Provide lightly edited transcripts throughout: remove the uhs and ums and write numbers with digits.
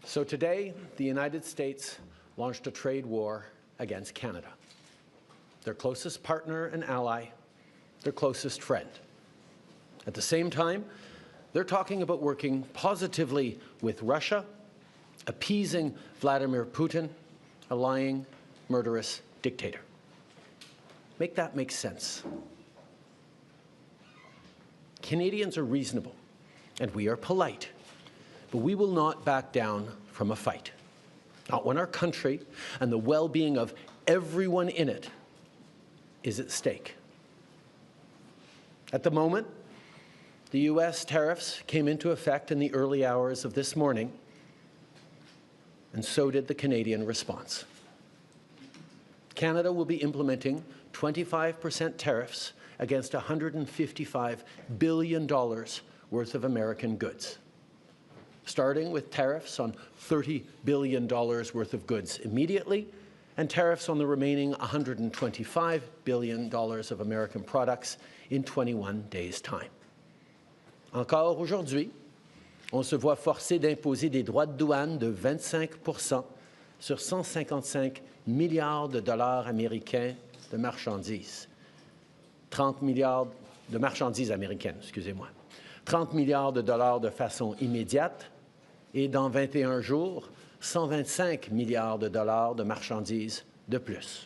So today, the United States launched a trade war against Canada, their closest partner and ally, their closest friend. At the same time, they're talking about working positively with Russia, appeasing Vladimir Putin, a lying, murderous dictator. Make that make sense. Canadians are reasonable, and we are polite, but we will not back down from a fight. Not when our country and the well-being of everyone in it is at stake. At the moment, the U.S. tariffs came into effect in the early hours of this morning, and so did the Canadian response. Canada will be implementing 25% tariffs against $155 billion worth of American goods, starting with tariffs on $30 billion worth of goods immediately, and tariffs on the remaining $125 billion of American products in 21 days' time. Encore aujourd'hui, on se voit forcé d'imposer des droits de douane de 25% sur 155 milliards de dollars américains de marchandises. 30 milliards de marchandises américaines, excusez-moi. 30 milliards de dollars de façon immédiate et dans 21 jours, 125 milliards de dollars de marchandises de plus.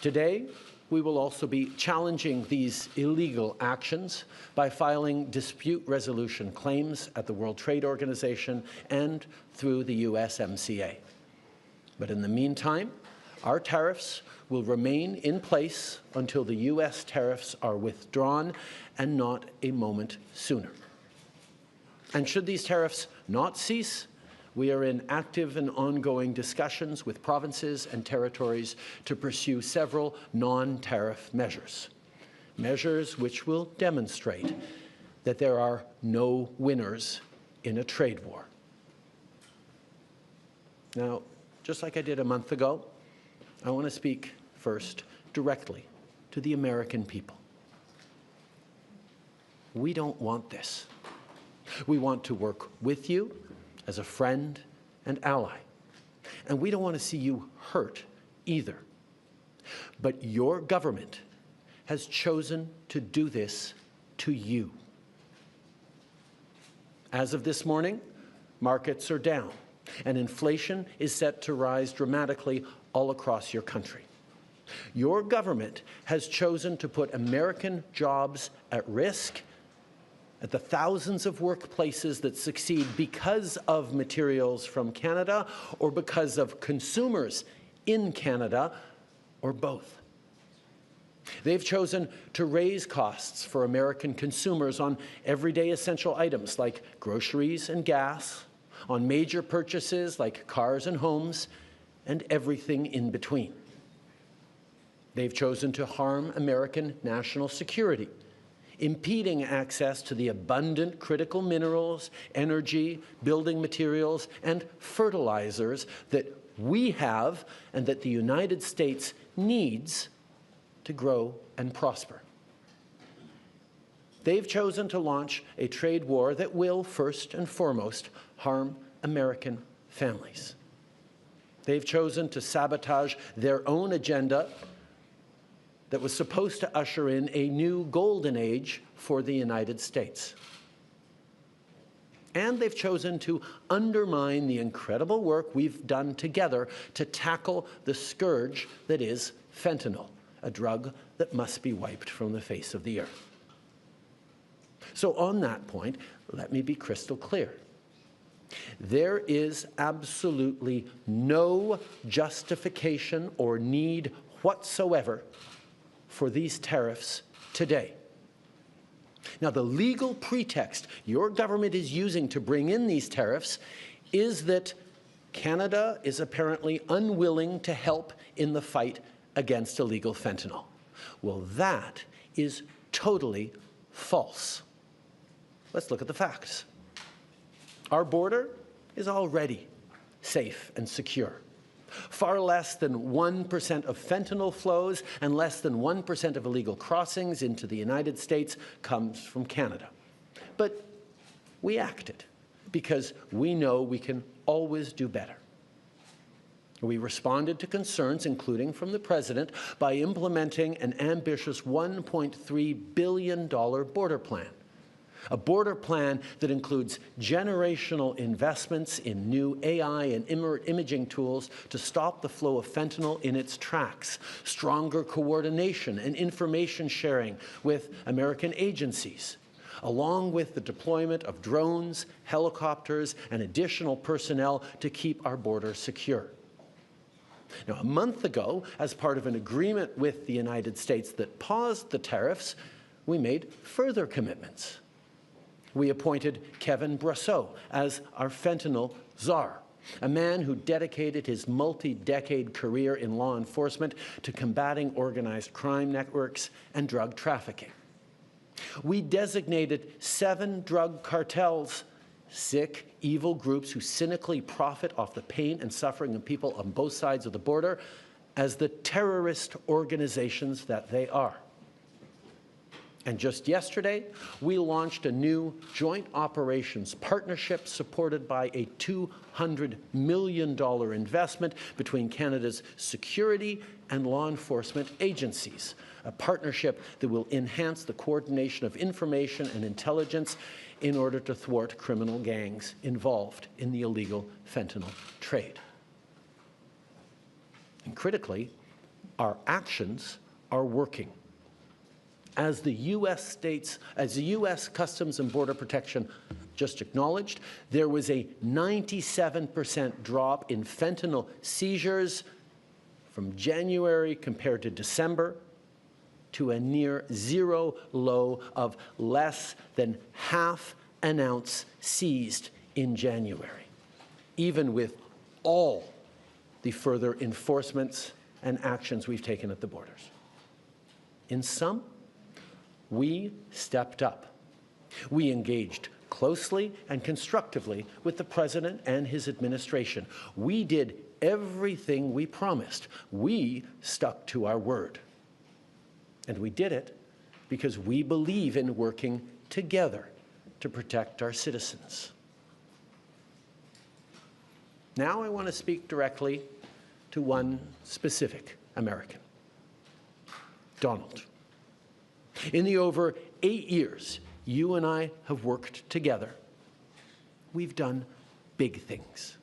Today, we will also be challenging these illegal actions by filing dispute resolution claims at the World Trade Organization and through the USMCA. But in the meantime, our tariffs will remain in place until the U.S. tariffs are withdrawn, and not a moment sooner. And should these tariffs not cease, we are in active and ongoing discussions with provinces and territories to pursue several non-tariff measures, measures which will demonstrate that there are no winners in a trade war. Now, just like I did a month ago, I want to speak first directly to the American people. We don't want this. We want to work with you as a friend and ally. And we don't want to see you hurt either. But your government has chosen to do this to you. As of this morning, markets are down, and inflation is set to rise dramatically all across your country. Your government has chosen to put American jobs at risk, at the thousands of workplaces that succeed because of materials from Canada or because of consumers in Canada, or both. They've chosen to raise costs for American consumers on everyday essential items like groceries and gas, on major purchases like cars and homes, and everything in between. They've chosen to harm American national security, impeding access to the abundant critical minerals, energy, building materials, and fertilizers that we have and that the United States needs to grow and prosper. They've chosen to launch a trade war that will, first and foremost, harm American families. They've chosen to sabotage their own agenda that was supposed to usher in a new golden age for the United States. And they've chosen to undermine the incredible work we've done together to tackle the scourge that is fentanyl, a drug that must be wiped from the face of the earth. So on that point, let me be crystal clear. There is absolutely no justification or need whatsoever for these tariffs today. Now, the legal pretext your government is using to bring in these tariffs is that Canada is apparently unwilling to help in the fight against illegal fentanyl. Well, that is totally false. Let's look at the facts. Our border is already safe and secure. Far less than 1% of fentanyl flows and less than 1% of illegal crossings into the United States comes from Canada. But we acted. because we know we can always do better. We responded to concerns, including from the President, by implementing an ambitious $1.3 billion border plan. A border plan that includes generational investments in new AI and imaging tools to stop the flow of fentanyl in its tracks, stronger coordination and information sharing with American agencies, along with the deployment of drones, helicopters, and additional personnel to keep our border secure. Now, a month ago, as part of an agreement with the United States that paused the tariffs, we made further commitments. We appointed Kevin Brasseau as our fentanyl czar, a man who dedicated his multi-decade career in law enforcement to combating organized crime networks and drug trafficking. We designated 7 drug cartels, sick, evil groups who cynically profit off the pain and suffering of people on both sides of the border, as the terrorist organizations that they are. And just yesterday, we launched a new joint operations partnership supported by a $200 million investment between Canada's security and law enforcement agencies, a partnership that will enhance the coordination of information and intelligence in order to thwart criminal gangs involved in the illegal fentanyl trade. And critically, our actions are working. As the U.S. Customs and Border Protection just acknowledged, there was a 97% drop in fentanyl seizures from January compared to December, to a near zero low of less than half an ounce seized in January, even with all the further enforcements and actions we've taken at the borders. In sum, we stepped up. We engaged closely and constructively with the President and his administration. We did everything we promised. We stuck to our word. And we did it because we believe in working together to protect our citizens. Now I want to speak directly to one specific American, Donald. In the over 8 years you and I have worked together, we've done big things.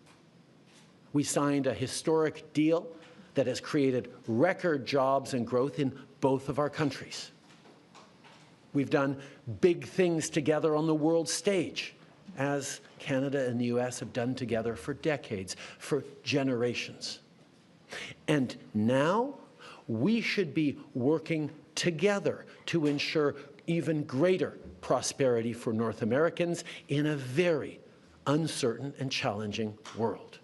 We signed a historic deal that has created record jobs and growth in both of our countries. We've done big things together on the world stage, as Canada and the US have done together for decades, for generations. And now we should be working together to ensure even greater prosperity for North Americans in a very uncertain and challenging world.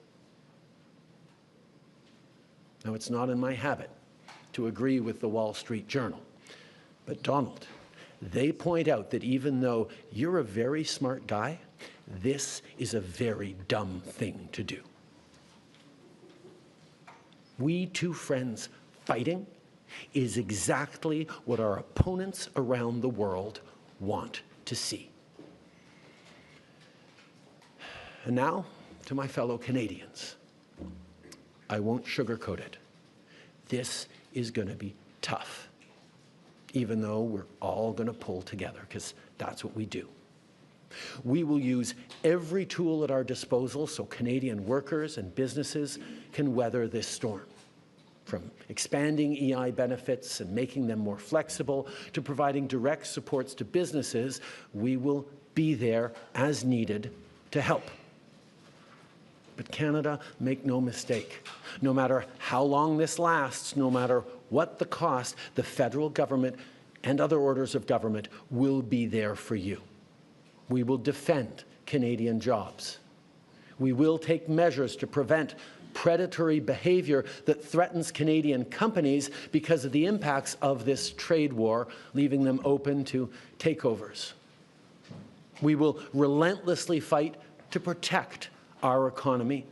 Now, it's not in my habit to agree with the Wall Street Journal, but Donald, they point out that even though you're a very smart guy, this is a very dumb thing to do. We two friends fighting is exactly what our opponents around the world want to see. And now, to my fellow Canadians, I won't sugarcoat it. This is going to be tough, even though we're all going to pull together, because that's what we do. We will use every tool at our disposal so Canadian workers and businesses can weather this storm. From expanding EI benefits and making them more flexible to providing direct supports to businesses, we will be there as needed to help. But Canada, make no mistake, no matter how long this lasts, no matter what the cost, the federal government and other orders of government will be there for you. We will defend Canadian jobs. We will take measures to prevent predatory behavior that threatens Canadian companies because of the impacts of this trade war, leaving them open to takeovers. We will relentlessly fight to protect our economy.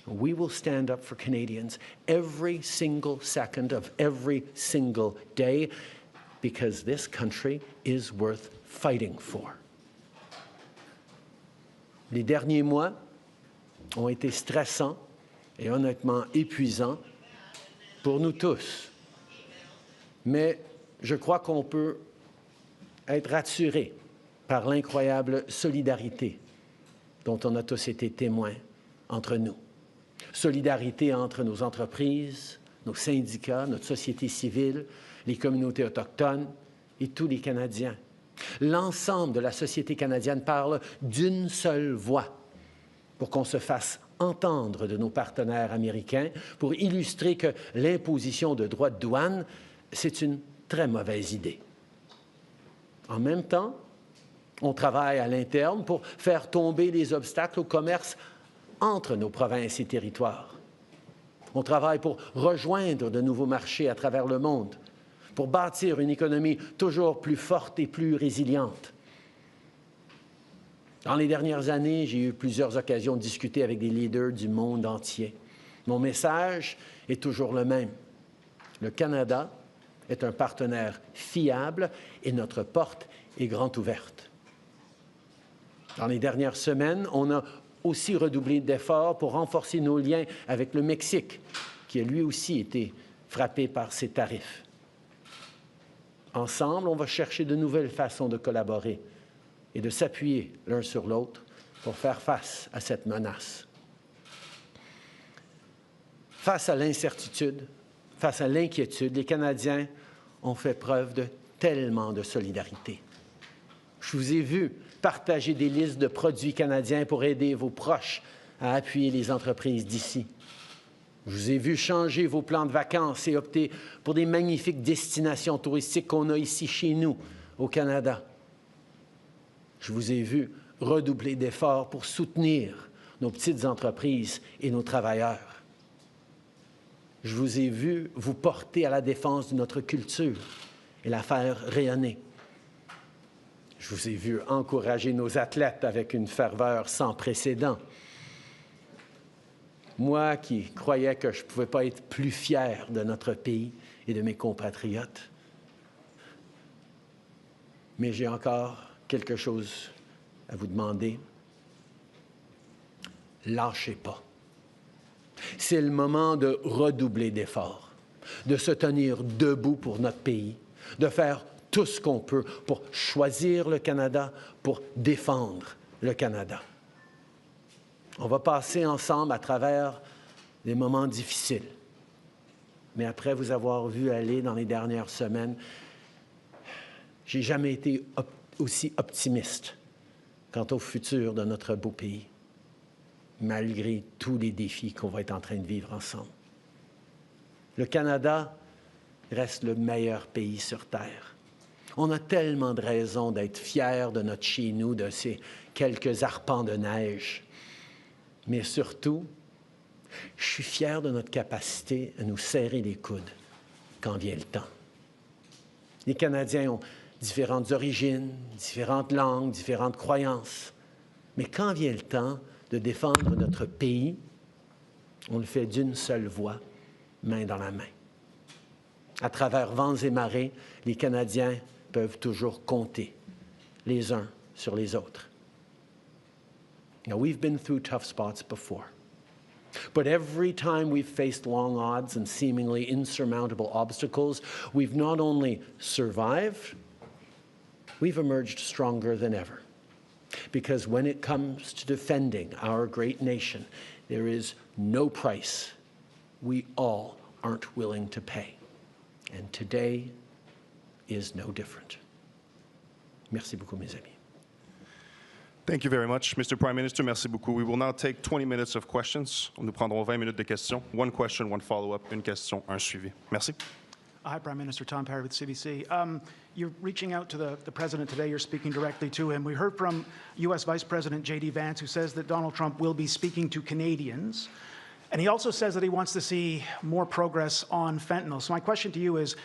We will stand up for Canadians every single second of every single day, because this country is worth fighting for. Les derniers mois ont été stressants et honnêtement épuisants pour nous tous. Mais je crois qu'on peut être rassuré par l'incroyable solidarité dont on a tous été témoins entre nous. Solidarité entre nos entreprises, nos syndicats, notre société civile, les communautés autochtones et tous les Canadiens. L'ensemble de la société canadienne parle d'une seule voix pour qu'on se fasse entendre de nos partenaires américains pour illustrer que l'imposition de droits de douane, c'est une très mauvaise idée. En même temps, on travaille à l'interne pour faire tomber les obstacles au commerce entre nos provinces et territoires. On travaille pour rejoindre de nouveaux marchés à travers le monde, pour bâtir une économie toujours plus forte et plus résiliente. Dans les dernières années, j'ai eu plusieurs occasions de discuter avec des leaders du monde entier. Mon message est toujours le même. Le Canada est un partenaire fiable et notre porte est grande ouverte. Dans les dernières semaines, on a aussi redoublé d'efforts pour renforcer nos liens avec le Mexique, qui a lui aussi été frappé par ces tarifs. Ensemble, on va chercher de nouvelles façons de collaborer et de s'appuyer l'un sur l'autre pour faire face à cette menace. Face à l'incertitude, face à l'inquiétude, les Canadiens ont fait preuve de tellement de solidarité. Je vous ai vu partager des listes de produits canadiens pour aider vos proches à appuyer les entreprises d'ici. Je vous ai vu changer vos plans de vacances et opter pour des magnifiques destinations touristiques qu'on a ici chez nous, au Canada. Je vous ai vu redoubler d'efforts pour soutenir nos petites entreprises et nos travailleurs. Je vous ai vu vous porter à la défense de notre culture et la faire rayonner. Je vous ai vu encourager nos athlètes avec une ferveur sans précédent. Moi qui croyais que je ne pouvais pas être plus fier de notre pays et de mes compatriotes. Mais j'ai encore quelque chose à vous demander. Lâchez pas. C'est le moment de redoubler d'efforts, de se tenir debout pour notre pays, de faire tout ce qu'on peut pour choisir le Canada, pour défendre le Canada. On va passer ensemble à travers des moments difficiles. Mais après vous avoir vu aller dans les dernières semaines, j'ai jamais été aussi optimiste quant au futur de notre beau pays, malgré tous les défis qu'on va être en train de vivre ensemble. Le Canada reste le meilleur pays sur Terre. On a tellement de raisons d'être fiers de notre chez-nous, de ces quelques arpents de neige. Mais surtout, je suis fier de notre capacité à nous serrer les coudes quand vient le temps. Les Canadiens ont différentes origines, différentes langues, différentes croyances. Mais quand vient le temps de défendre notre pays, on le fait d'une seule voix, main dans la main. À travers vents et marées, les Canadiens peuvent toujours compter les uns sur les autres. Now, we've been through tough spots before. But every time we've faced long odds and seemingly insurmountable obstacles, we've not only survived, we've emerged stronger than ever. Because when it comes to defending our great nation, there is no price we all aren't willing to pay. And today is no different. Merci beaucoup, mes amis. Thank you very much, Mr. Prime Minister. Merci beaucoup. We will now take 20 minutes of questions. Nous prendrons 20 minutes de questions. One question, one follow-up, une question, un suivi. Merci. Hi, Prime Minister. Tom Perry with CBC. You're reaching out to the President today. You're speaking directly to him. We heard from U.S. Vice President J.D. Vance, who says that Donald Trump will be speaking to Canadians. And he also says that he wants to see more progress on fentanyl. So my question to you is,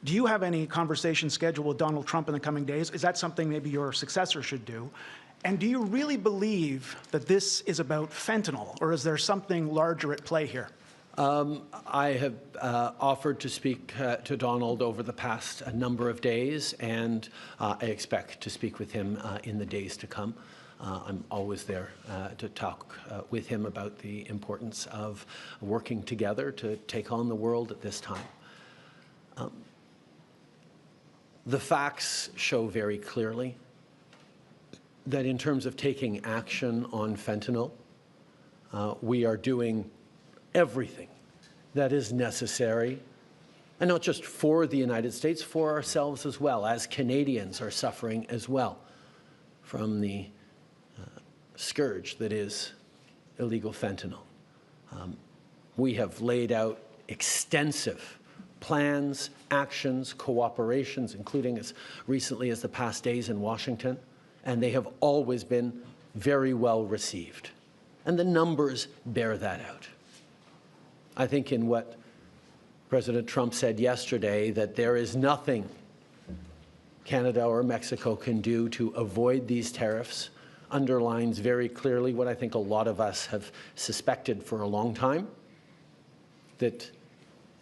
do you have any conversation scheduled with Donald Trump in the coming days? Is that something maybe your successor should do? And do you really believe that this is about fentanyl, or is there something larger at play here? I have offered to speak to Donald over the past number of days, and I expect to speak with him in the days to come. I'm always there to talk with him about the importance of working together to take on the world at this time. The facts show very clearly that in terms of taking action on fentanyl, we are doing everything that is necessary, and not just for the United States, for ourselves as well, as Canadians are suffering as well from the scourge that is illegal fentanyl. We have laid out extensive plans, actions, cooperations, including as recently as the past days in Washington, and they have always been very well received. And the numbers bear that out. I think in what President Trump said yesterday, that there is nothing Canada or Mexico can do to avoid these tariffs, underlines very clearly what I think a lot of us have suspected for a long time, that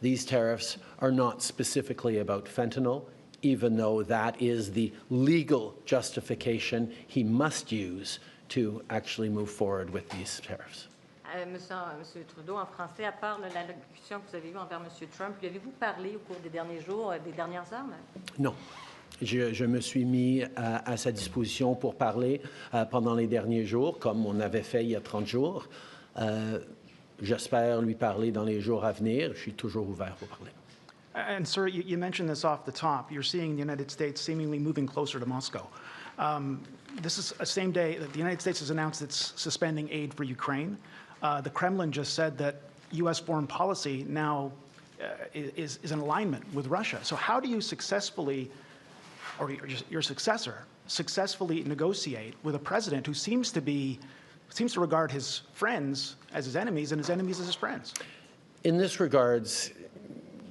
these tariffs are not specifically about fentanyl, even though that is the legal justification he must use to actually move forward with these tariffs. Monsieur Trudeau, en français, à part l'allocution que vous avez eue envers Monsieur Trump, lui avez-vous parlé au cours des derniers jours, des dernières heures? Non. Je me suis mis à sa disposition pour parler pendant les derniers jours, comme on avait fait il y a 30 jours. J'espère lui parler dans les jours à venir. Je suis toujours ouvert pour parler. And, sir, you mentioned this off the top. You're seeing the United States seemingly moving closer to Moscow. This is the same day that the United States has announced it's suspending aid for Ukraine. The Kremlin just said that U.S. foreign policy now is in alignment with Russia. So how do you successfully, or your successor, successfully negotiate with a president who seems to regard his friends as his enemies and his enemies as his friends? In this regards,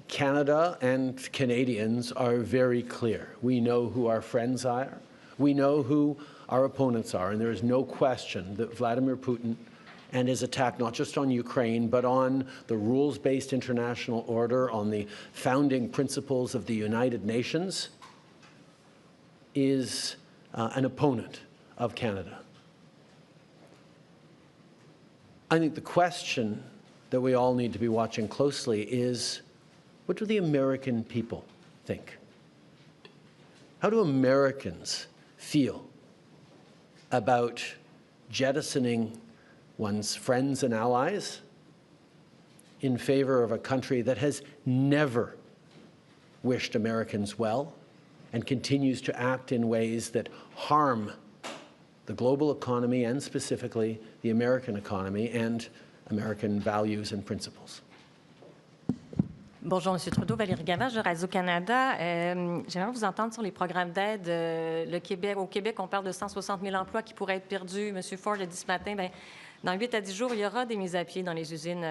Canada and Canadians are very clear. We know who our friends are. We know who our opponents are. And there is no question that Vladimir Putin and his attack not just on Ukraine, but on the rules-based international order, on the founding principles of the United Nations, is an opponent of Canada. I think the question that we all need to be watching closely is, what do the American people think? How do Americans feel about jettisoning one's friends and allies in favor of a country that has never wished Americans well and continues to act in ways that harm the global economy and specifically the American economy and American values and principles? Bonjour, M. Trudeau. Valérie Gavage de Radio-Canada. J'aimerais vous entendre sur les programmes d'aide. Au Québec, on parle de 160 000 emplois qui pourraient être perdus. M. Ford a dit ce matin, dans 8 à 10 jours, il y aura des mises à pied dans les usines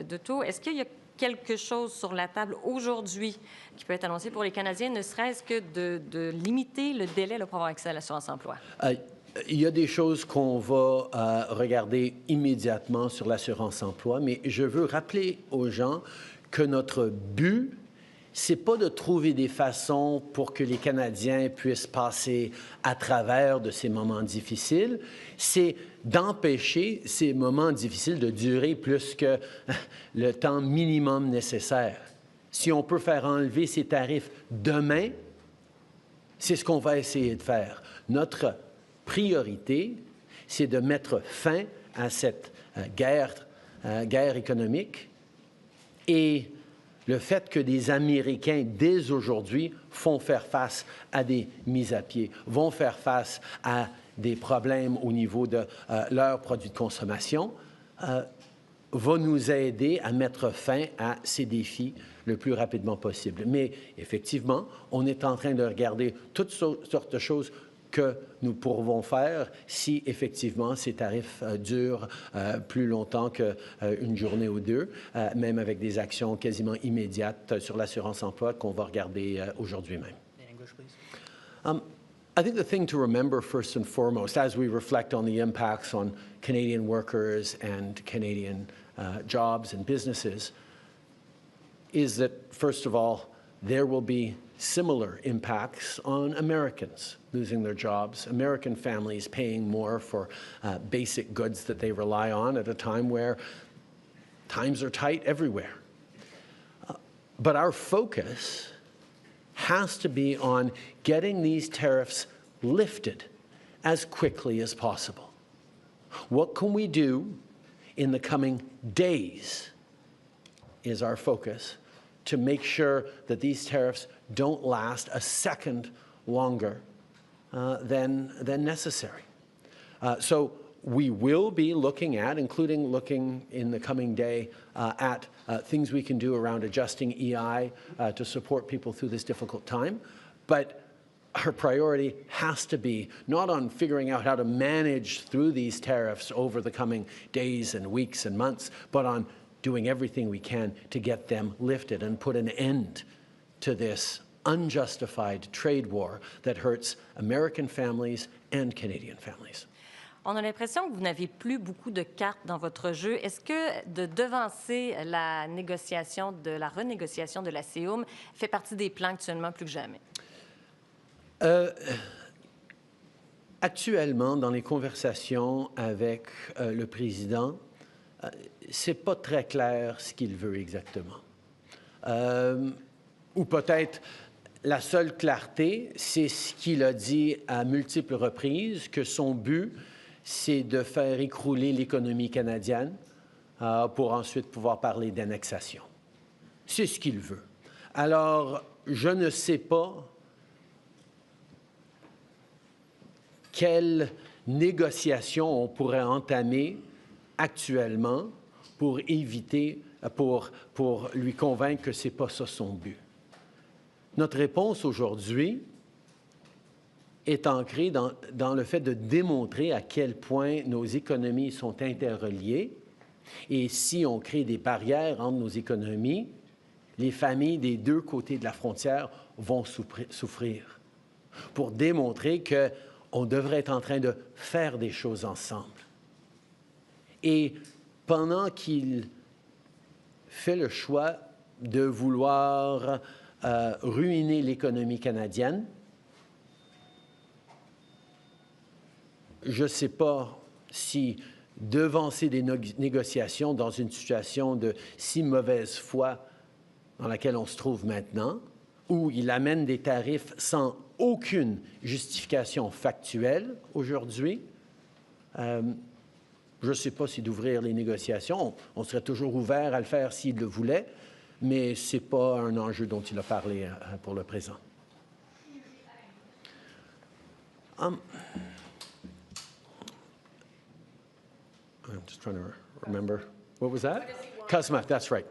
d'auto. Est-ce qu'il y a quelque chose sur la table aujourd'hui qui peut être annoncé pour les Canadiens, ne serait-ce que de limiter le délai pour avoir accès à l'assurance-emploi? Il y a des choses qu'on va regarder immédiatement sur l'assurance-emploi, mais je veux rappeler aux gens que notre but, c'est pas de trouver des façons pour que les Canadiens puissent passer à travers de ces moments difficiles, c'est d'empêcher ces moments difficiles de durer plus que le temps minimum nécessaire. Si on peut faire enlever ces tarifs demain, c'est ce qu'on va essayer de faire. Notre priorité, c'est de mettre fin à cette guerre économique. Et le fait que des Américains, dès aujourd'hui, font faire face à des mises à pied, vont faire face à des problèmes au niveau de leurs produits de consommation, va nous aider à mettre fin à ces défis le plus rapidement possible. Mais effectivement, on est en train de regarder toutes sortes de choses que nous pourrons faire si effectivement ces tarifs durent plus longtemps qu'une journée ou deux, même avec des actions quasiment immédiates sur l'assurance-emploi qu'on va regarder aujourd'hui même. I think the thing to remember first and foremost, as we reflect on the impacts on Canadian workers and Canadian jobs and businesses, is that, first of all, there will be similar impacts on Americans losing their jobs, American families paying more for basic goods that they rely on at a time where times are tight everywhere. But our focus has to be on getting these tariffs lifted as quickly as possible. What can we do in the coming days is our focus to make sure that these tariffs don't last a second longer than necessary. So we will be looking at, including looking in the coming day at things we can do around adjusting EI to support people through this difficult time. But our priority has to be not on figuring out how to manage through these tariffs over the coming days and weeks and months, but on doing everything we can to get them lifted and put an end to this unjustified trade war that hurts American families and Canadian families. On a l'impression que vous n'avez plus beaucoup de cartes dans votre jeu. Est-ce que de devancer la renégociation de la CEUM fait partie des plans actuellement plus que jamais? Actuellement, dans les conversations avec le président, c'est pas très clair ce qu'il veut exactement. Ou peut-être la seule clarté, c'est ce qu'il a dit à multiples reprises, que son but, c'est de faire écrouler l'économie canadienne pour ensuite pouvoir parler d'annexation. C'est ce qu'il veut. Alors, je ne sais pas quelle négociation on pourrait entamer actuellement pour éviter, pour lui convaincre que ce n'est pas ça son but. Notre réponse aujourd'hui est ancrée dans le fait de démontrer à quel point nos économies sont interreliées. Et si on crée des barrières entre nos économies, les familles des deux côtés de la frontière vont souffrir. Pour démontrer qu'on devrait être en train de faire des choses ensemble. Et pendant qu'il fait le choix de vouloir ruiner l'économie canadienne, je ne sais pas si devancer des négociations dans une situation de si mauvaise foi dans laquelle on se trouve maintenant, où il amène des tarifs sans aucune justification factuelle aujourd'hui, je ne sais pas si d'ouvrir les négociations. On serait toujours ouvert à le faire s'il le voulait, mais ce n'est pas un enjeu dont il a parlé pour le présent. I'm just trying to remember. What was that? Cosma, that's right.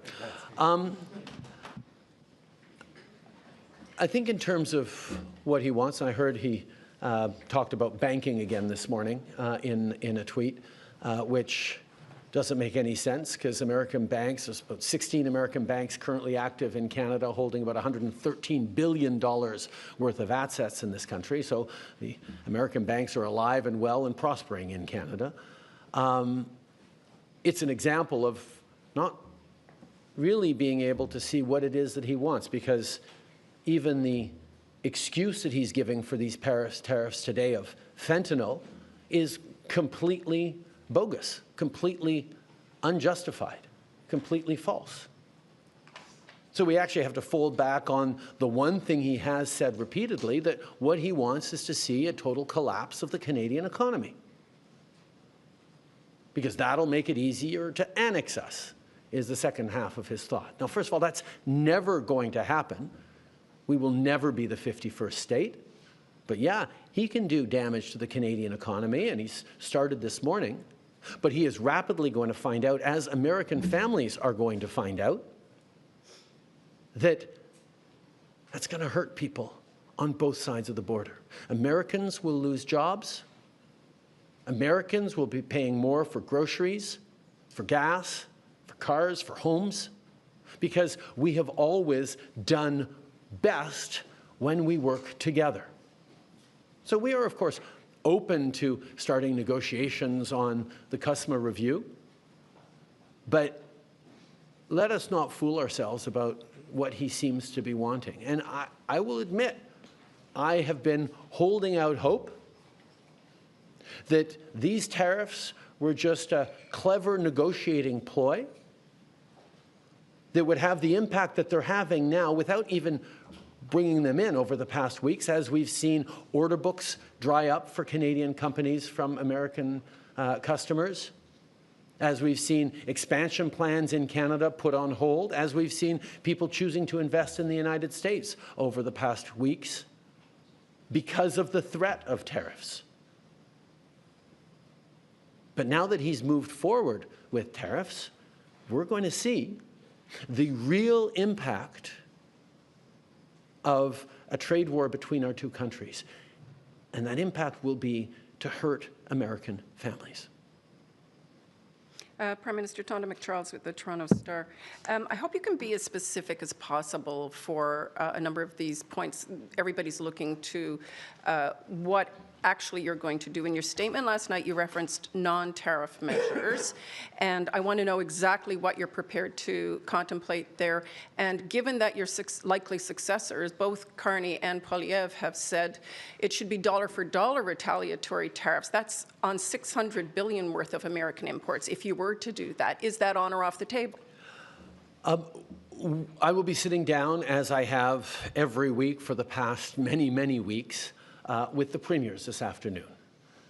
I think in terms of what he wants, I heard he talked about banking again this morning in a tweet, which doesn't make any sense because American banks, there's about 16 American banks currently active in Canada holding about $113 billion worth of assets in this country. So the American banks are alive and well and prospering in Canada. It's an example of not really being able to see what it is that he wants, because even the excuse that he's giving for these tariffs today of fentanyl is completely bogus, completely unjustified, completely false. So we actually have to fold back on the one thing he has said repeatedly, that what he wants is to see a total collapse of the Canadian economy, because that'll make it easier to annex us, is the second half of his thought. Now, first of all, that's never going to happen. We will never be the 51st state. But yeah, he can do damage to the Canadian economy, and he's started this morning. But he is rapidly going to find out, as American families are going to find out, that that's going to hurt people on both sides of the border. Americans will lose jobs. Americans will be paying more for groceries, for gas, for cars, for homes, because we have always done best when we work together. So we are, of course, open to starting negotiations on the customer review, but let us not fool ourselves about what he seems to be wanting. And I will admit, I have been holding out hope that these tariffs were just a clever negotiating ploy that would have the impact that they're having now without even bringing them in over the past weeks, as we've seen order books dry up for Canadian companies from American customers, as we've seen expansion plans in Canada put on hold, as we've seen people choosing to invest in the United States over the past weeks because of the threat of tariffs. But now that he's moved forward with tariffs, we're going to see the real impact of a trade war between our two countries. And that impact will be to hurt American families. Prime Minister Tonda McCharles with the Toronto Star. I hope you can be as specific as possible for a number of these points. Everybody's looking to what actually you're going to do. In your statement last night, you referenced non-tariff measures, and I want to know exactly what you're prepared to contemplate there. And given that your likely successors, both Carney and Poilievre, have said it should be dollar-for-dollar retaliatory tariffs, that's on $600 billion worth of American imports. If you were to do that, is that on or off the table? I will be sitting down, as I have every week for the past many, many weeks, with the premiers this afternoon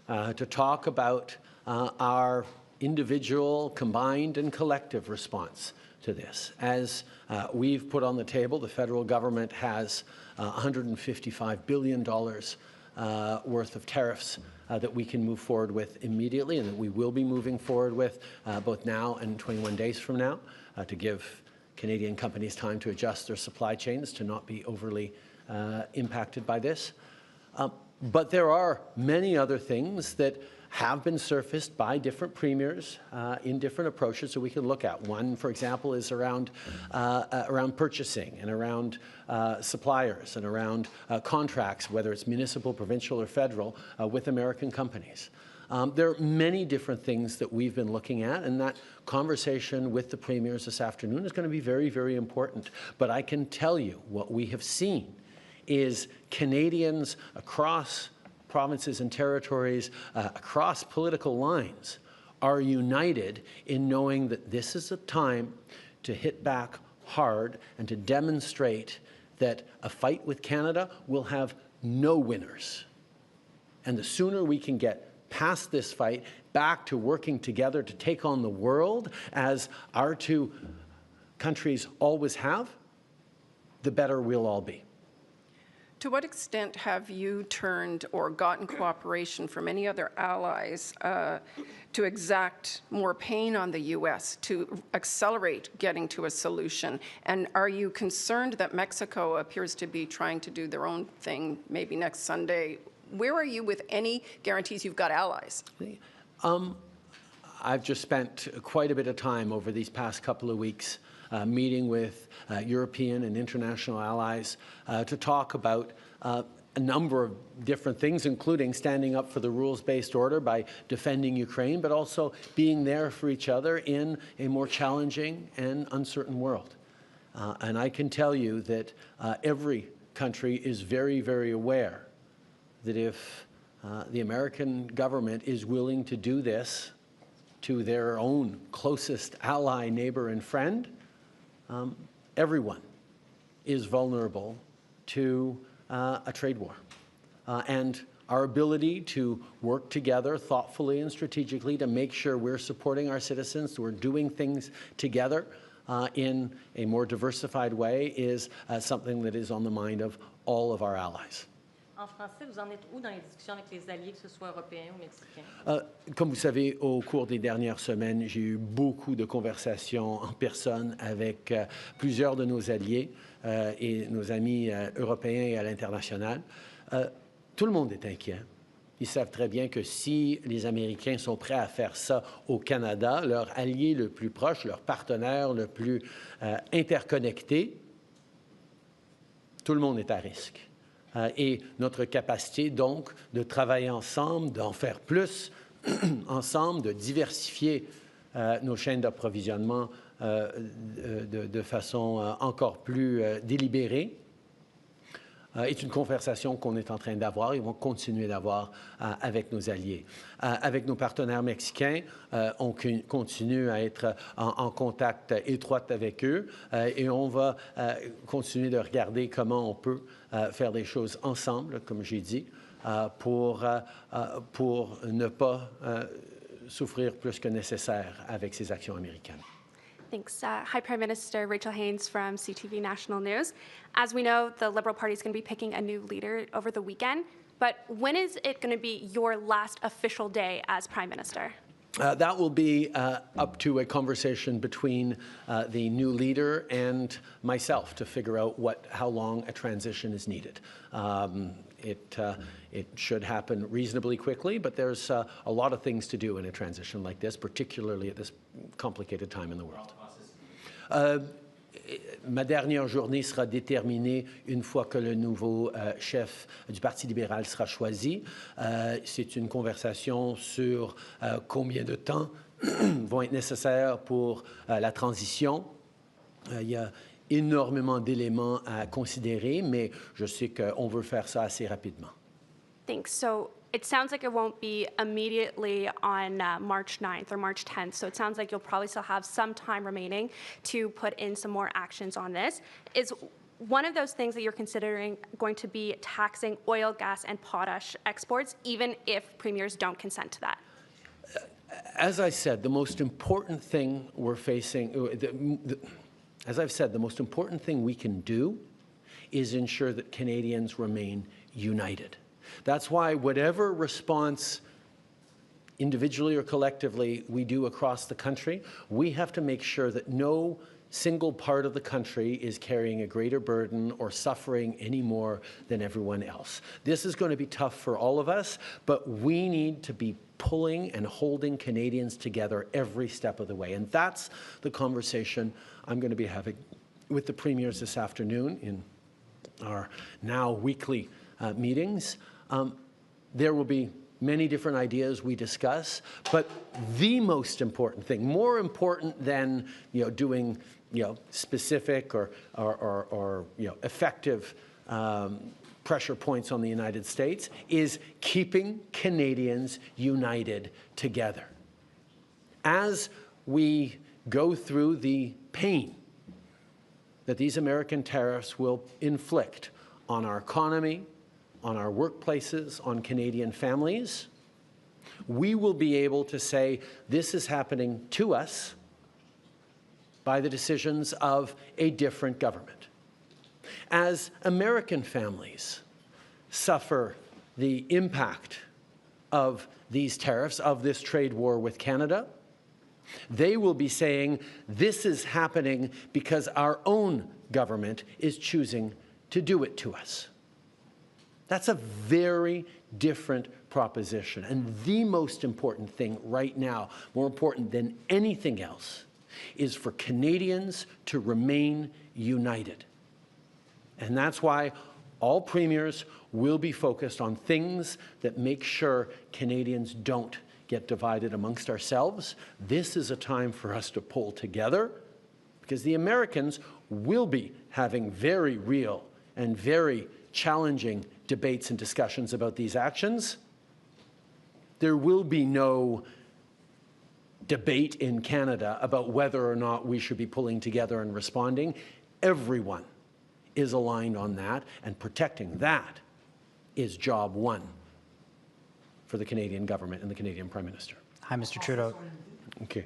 to talk about our individual, combined and collective response to this. As we've put on the table, the federal government has $155 billion worth of tariffs that we can move forward with immediately and that we will be moving forward with both now and 21 days from now to give Canadian companies time to adjust their supply chains to not be overly impacted by this. But there are many other things that have been surfaced by different premiers in different approaches that we can look at. One, for example, is around purchasing and around suppliers and around contracts, whether it's municipal, provincial, or federal, with American companies. There are many different things that we've been looking at, and that conversation with the premiers this afternoon is going to be very, very important. But I can tell you what we have seen is Canadians across provinces and territories, across political lines, are united in knowing that this is a time to hit back hard and to demonstrate that a fight with Canada will have no winners. And the sooner we can get past this fight, back to working together to take on the world, as our two countries always have, the better we'll all be. To what extent have you turned or gotten cooperation from any other allies to exact more pain on the U.S., to accelerate getting to a solution? And are you concerned that Mexico appears to be trying to do their own thing maybe next Sunday? Where are you with any guarantees you've got allies? I've just spent quite a bit of time over these past couple of weeks meeting with European and international allies to talk about a number of different things, including standing up for the rules-based order by defending Ukraine, but also being there for each other in a more challenging and uncertain world. And I can tell you that every country is very, very aware that if the American government is willing to do this to their own closest ally, neighbor, and friend, everyone is vulnerable to a trade war. And our ability to work together thoughtfully and strategically to make sure we're supporting our citizens, we're doing things together in a more diversified way is something that is on the mind of all of our allies. En français, vous en êtes où dans les discussions avec les alliés, que ce soit européens ou mexicains? Comme vous savez, au cours des dernières semaines, j'ai eu beaucoup de conversations en personne avec plusieurs de nos alliés et nos amis européens et à l'international. Tout le monde est inquiet. Ils savent très bien que si les Américains sont prêts à faire ça au Canada, leur allié le plus proche, leur partenaire le plus interconnecté, tout le monde est à risque. Et notre capacité, donc, de travailler ensemble, d'en faire plus ensemble, de diversifier nos chaînes d'approvisionnement de façon encore plus délibérée. Est une conversation qu'on est en train d'avoir et vont continuer d'avoir avec nos alliés. Avec nos partenaires mexicains, on continue à être en contact étroit avec eux et on va continuer de regarder comment on peut faire des choses ensemble, comme j'ai dit, pour ne pas souffrir plus que nécessaire avec ces actions américaines. Thanks. Hi, Prime Minister. Rachel Haynes from CTV National News. As we know, the Liberal Party is going to be picking a new leader over the weekend. But when is it going to be your last official day as Prime Minister? That will be up to a conversation between the new leader and myself to figure out how long a transition is needed. It should happen reasonably quickly, but there's a lot of things to do in a transition like this, particularly at this complicated time in the world. Ma dernière journée sera déterminée une fois que le nouveau chef du Parti libéral sera choisi. C'est une conversation sur combien de temps vont être nécessaires pour la transition. Il y a énormément d'éléments à considérer, mais je sais qu'on veut faire ça assez rapidement. Thanks. So it sounds like it won't be immediately on March 9th or March 10th. So it sounds like you'll probably still have some time remaining to put in some more actions on this. Is one of those things that you're considering going to be taxing oil, gas, and potash exports, even if premiers don't consent to that? As I said, the most important thing we're facing, as I've said, the most important thing we can do is ensure that Canadians remain united. That's why whatever response, individually or collectively, we do across the country, we have to make sure that no single part of the country is carrying a greater burden or suffering any more than everyone else. This is going to be tough for all of us, but we need to be pulling and holding Canadians together every step of the way. And that's the conversation I'm going to be having with the premiers this afternoon in our now weekly meetings. There will be many different ideas we discuss, but the most important thing, more important than doing specific or effective pressure points on the United States, is keeping Canadians united together. As we go through the pain that these American tariffs will inflict on our economy, on our workplaces, on Canadian families, we will be able to say this is happening to us by the decisions of a different government. As American families suffer the impact of these tariffs, of this trade war with Canada, they will be saying this is happening because our own government is choosing to do it to us. That's a very different proposition. And the most important thing right now, more important than anything else, is for Canadians to remain united. And that's why all premiers will be focused on things that make sure Canadians don't get divided amongst ourselves. This is a time for us to pull together because the Americans will be having very real and very challenging debates and discussions about these actions. There will be no debate in Canada about whether or not we should be pulling together and responding. Everyone is aligned on that, and protecting that is job one for the Canadian government and the Canadian Prime Minister. Hi, Mr. Trudeau. OK.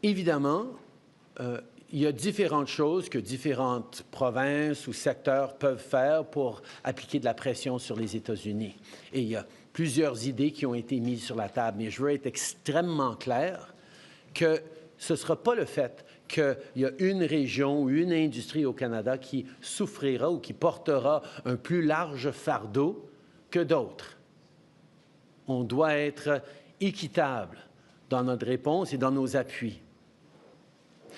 Évidemment, il y a différentes choses que différentes provinces ou secteurs peuvent faire pour appliquer de la pression sur les États-Unis. Et il y a plusieurs idées qui ont été mises sur la table, mais je veux être extrêmement clair que ce ne sera pas le fait qu'il y a une région ou une industrie au Canada qui souffrira ou qui portera un plus large fardeau que d'autres. On doit être équitable dans notre réponse et dans nos appuis.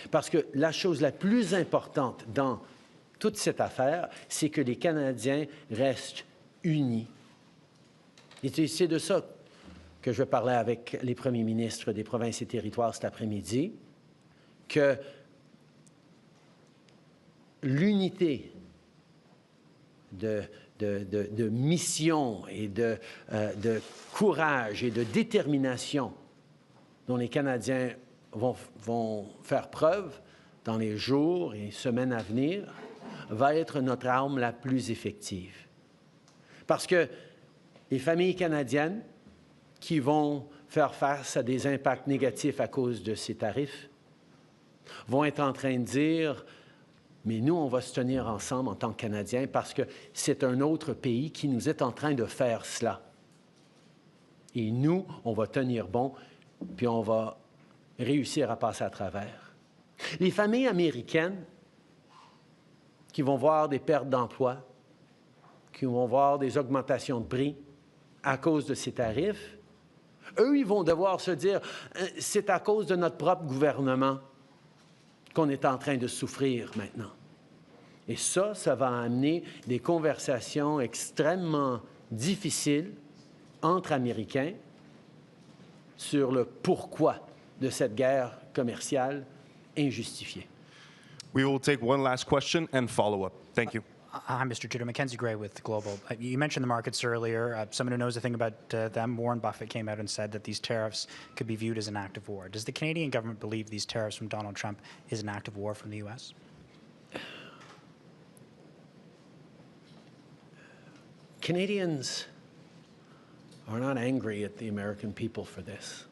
Parce que la chose la plus importante dans toute cette affaire, c'est que les Canadiens restent unis. Et c'est de ça que je vais parler avec les premiers ministres des provinces et territoires cet après-midi, que l'unité de mission et de courage et de détermination dont les Canadiens vont faire preuve dans les jours et semaines à venir va être notre arme la plus effective. Parce que les familles canadiennes qui vont faire face à des impacts négatifs à cause de ces tarifs vont être en train de dire « Mais nous, on va se tenir ensemble en tant que Canadiens parce que c'est un autre pays qui nous est en train de faire cela. Et nous, on va tenir bon, puis on va réussir à passer à travers. » Les familles américaines qui vont voir des pertes d'emplois, qui vont voir des augmentations de prix à cause de ces tarifs, eux, ils vont devoir se dire « C'est à cause de notre propre gouvernement qu'on est en train de souffrir maintenant. » Et ça va amener des conversations extrêmement difficiles entre Américains sur le pourquoi de cette guerre commerciale injustifiée. We will take one last question and follow up. Thank you. Hi, Mr. Trudeau. Mackenzie Gray with Global. You mentioned the markets earlier. Someone who knows a thing about them, Warren Buffett, came out and said that these tariffs could be viewed as an act of war. Does the Canadian government believe these tariffs from Donald Trump is an act of war from the U.S.? Canadians are not angry at the American people for this.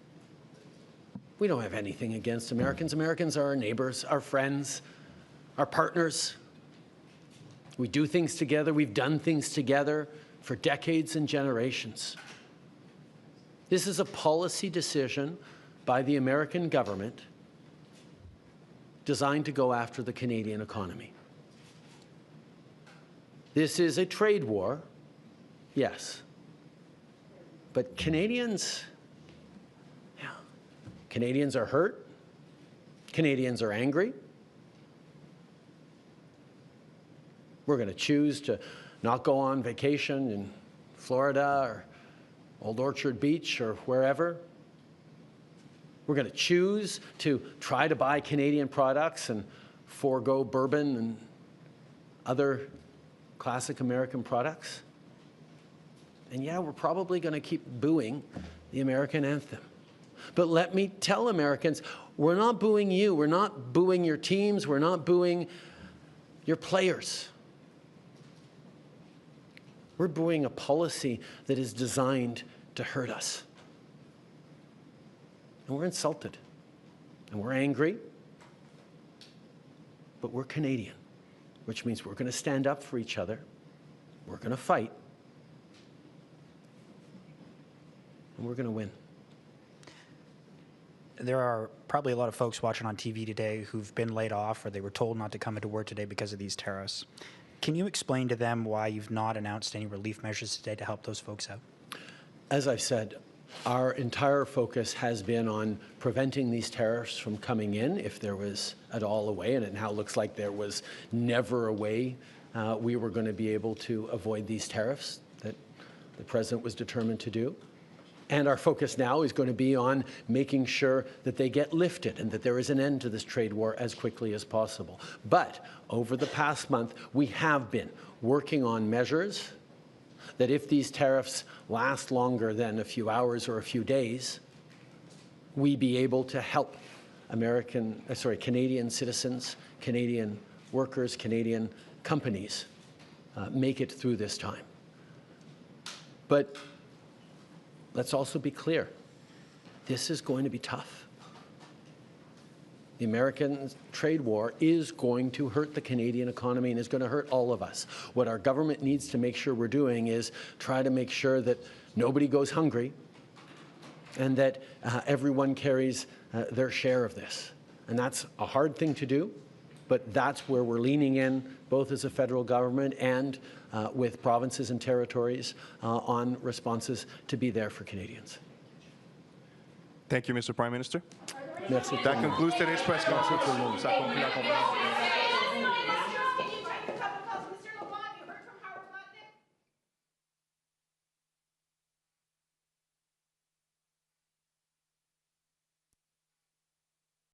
We don't have anything against Americans. Americans are our neighbors, our friends, our partners. We do things together. We've done things together for decades and generations. This is a policy decision by the American government designed to go after the Canadian economy. This is a trade war, yes. But Canadians are hurt. Canadians are angry. We're going to choose to not go on vacation in Florida or Old Orchard Beach or wherever. We're going to choose to try to buy Canadian products and forego bourbon and other classic American products. And yeah, we're probably going to keep booing the American anthem. But let me tell Americans, we're not booing you. We're not booing your teams. We're not booing your players. We're booing a policy that is designed to hurt us. And we're insulted. And we're angry. But we're Canadian, which means we're going to stand up for each other. We're going to fight. And we're going to win. There are probably a lot of folks watching on TV today who've been laid off or they were told not to come into work today because of these tariffs. Can you explain to them why you've not announced any relief measures today to help those folks out? As I've said, our entire focus has been on preventing these tariffs from coming in, if there was at all a way, and it now looks like there was never a way we were going to be able to avoid these tariffs that the President was determined to do. And our focus now is going to be on making sure that they get lifted and that there is an end to this trade war as quickly as possible. But over the past month, we have been working on measures that if these tariffs last longer than a few hours or a few days, we be able to help Canadian citizens, Canadian workers, Canadian companies make it through this time. But let's also be clear, this is going to be tough. The American trade war is going to hurt the Canadian economy and is going to hurt all of us. What our government needs to make sure we're doing is try to make sure that nobody goes hungry and that everyone carries their share of this. And that's a hard thing to do, but that's where we're leaning in, both as a federal government and with provinces and territories on responses to be there for Canadians. Thank you, Mr. Prime Minister. Merci. That concludes today's press conference. Ça conclut la conférence.